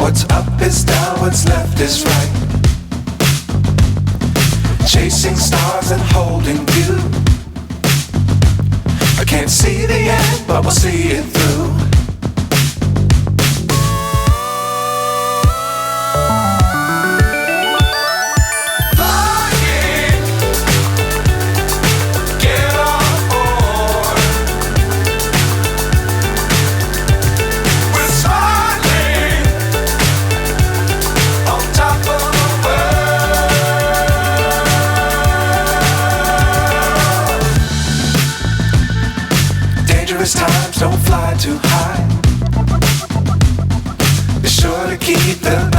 What's up is down, what's left is right. Chasing stars and holding you. I can't see the end, but we'll see it through. Dangerous times, don't fly too high. Be sure to keep the